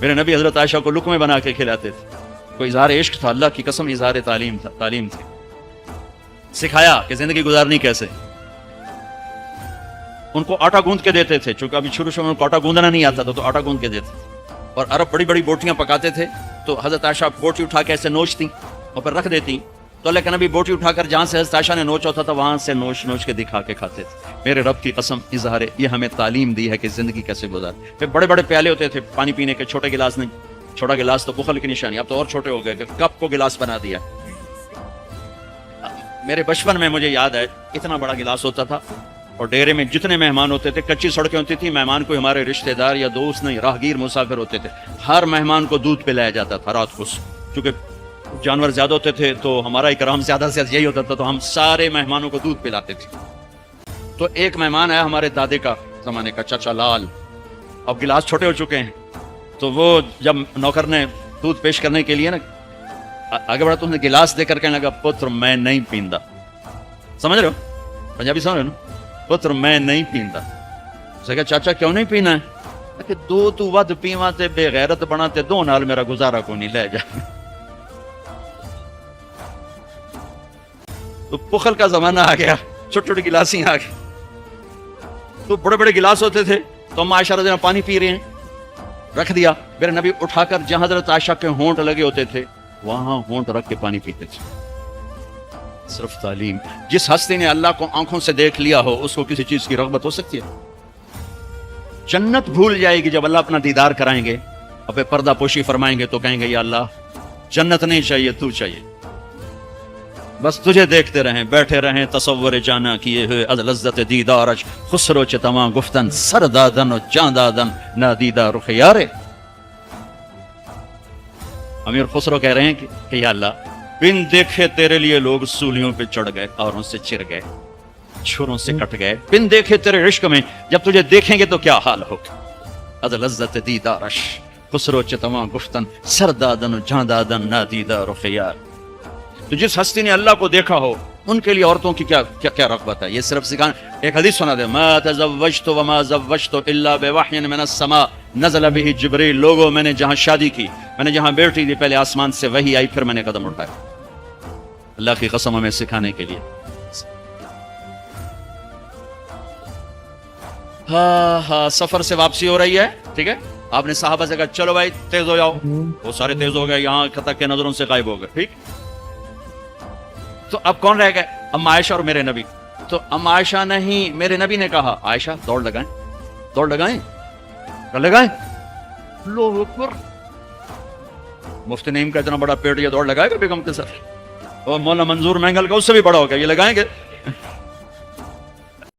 میرے نبی حضرت عائشہ کو لقمے بنا کے کھلاتے تھے. کوئی اظہار عشق تھا، اللہ کی قسم اظہار تعلیم تھی. سکھایا کہ زندگی گزارنی کیسے. ان کو آٹا گوندھ کے دیتے تھے، چونکہ ابھی شروع میں ان کو آٹا گوندنا نہیں آتا تھا تو آٹا گوندھ کے دیتے تھے. اور عرب بڑی بڑی بوٹیاں پکاتے تھے تو حضرت عائشہ بوٹی اٹھا کے ایسے نوچتی اور پھر رکھ دیتی. تو اللہ کے نبی بوٹی اٹھا کر جہاں سے حضرت عائشہ نے نوچا ہوتا تھا وہاں سے نوچ کے دکھا کے کھاتے تھے. میرے رب کی قسم اظہار یہ ہمیں تعلیم دی ہے کہ زندگی کیسے گزار. پھر بڑے بڑے پیالے ہوتے تھے پانی پینے کے، چھوٹے گلاس نہیں. چھوٹا گلاس تو بخل کی نشانی، اب تو اور چھوٹے ہو گئے کہ کپ کو گلاس بنا دیا. میرے بچپن میں مجھے یاد ہے اتنا بڑا گلاس ہوتا تھا اور ڈیرے میں جتنے مہمان ہوتے تھے، کچی سڑکیں ہوتی تھی، مہمان کو ہمارے رشتہ دار یا دوست نہیں راہگیر مسافر ہوتے تھے، ہر مہمان کو دودھ پلایا جاتا تھا رات کو. چونکہ جانور زیادہ ہوتے تھے تو ہمارا اکرام زیادہ سے زیادہ یہی ہوتا تھا، تو ہم سارے مہمانوں کو دودھ پلاتے تھے. تو ایک مہمان آیا ہمارے دادے کا زمانے کا، چچا لال. اب گلاس چھوٹے ہو چکے ہیں تو وہ جب نوکر نے دودھ پیش کرنے کے لیے نا آگے بڑھا تو اس نے گلاس دے کر کہنے لگا پتر میں نہیں پیندا. سمجھ رہے ہو پنجابی سمجھ رہے ہو نا؟ پتر میں نہیں پیندا. اسے کہا چاچا کیوں نہیں پینا ہے؟ کہ دو تو ود پیواں تے بے غیرت بنا تے دو نال میرا گزارا کو نہیں لے جا. تو پخل کا زمانہ آ گیا، چھوٹی چھوٹی گلاسیں آ گئی. تو بڑے بڑے گلاس ہوتے تھے تو ہم عائشہ رضی اللہ عنہا پانی پی رہے ہیں، رکھ دیا. میرے نبی اٹھا کر جہاں حضرت عائشہ کے ہونٹ لگے ہوتے تھے وہاں ہونٹ رکھ کے پانی پیتے تھے. صرف تعلیم. جس ہستی نے اللہ کو آنکھوں سے دیکھ لیا ہو اس کو کسی چیز کی رغبت ہو سکتی ہے؟ جنت بھول جائے گی جب اللہ اپنا دیدار کرائیں گے اور پھر پردہ پوشی فرمائیں گے تو کہیں گے یا اللہ جنت نہیں چاہیے، تو چاہیے، بس تجھے دیکھتے رہیں، بیٹھے رہیں تصور جانا کیے ہوئے از لذت دیدارش خسرو چتما گفتن سر دادن و جان دادن نادیدہ رخ یارے. امیر خسرو کہہ رہے ہیں کہ یا اللہ بن دیکھے تیرے لیے لوگ سولیوں پہ چڑھ گئے، اوروں سے چر گئے، چھروں سے کٹ گئے. بن دیکھے تیرے عشق میں جب تجھے دیکھیں گے تو کیا حال ہوگا. از لذت دیدارش خسرو چتما گفتن سر دادن و جان دادن نادیدہ رخ یار. تو جس ہستی نے اللہ کو دیکھا ہو ان کے لیے عورتوں کی کیا رغبت ہے. یہ صرف سکھانا. ایک حدیث سنا دے، ما تزوجت وما زوجت الا بوحی من السماء نزل به جبریل. لوگوں میں نے جہاں شادی کی، میں نے جہاں بیٹی دی، پہلے آسمان سے وحی آئی پھر میں نے قدم اٹھایا. اللہ کی قسم ہمیں سکھانے کے لیے. ہاں سفر سے واپسی ہو رہی ہے، ٹھیک ہے. آپ نے صحابہ سے کہا چلو بھائی تیز ہو جاؤ، وہ سارے تیز ہو گئے، یہاں تک کہ نظروں سے غائب ہو گئے. ٹھیک. تو اب کون رہ گئے؟ ام عائشہ اور میرے نبی. تو ام عائشہ نے ہی میرے نبی نے کہا عائشہ دوڑ لگائیں، دوڑ لگائیں، لگائیں. اللہ اکبر. مفتی نعیم کا اتنا بڑا پیٹ یہ دوڑ لگائے گا بیگم کے ساتھ، اور مولانا منظور مینگل کا اس سے بھی بڑا ہو گیا، یہ لگائیں گے.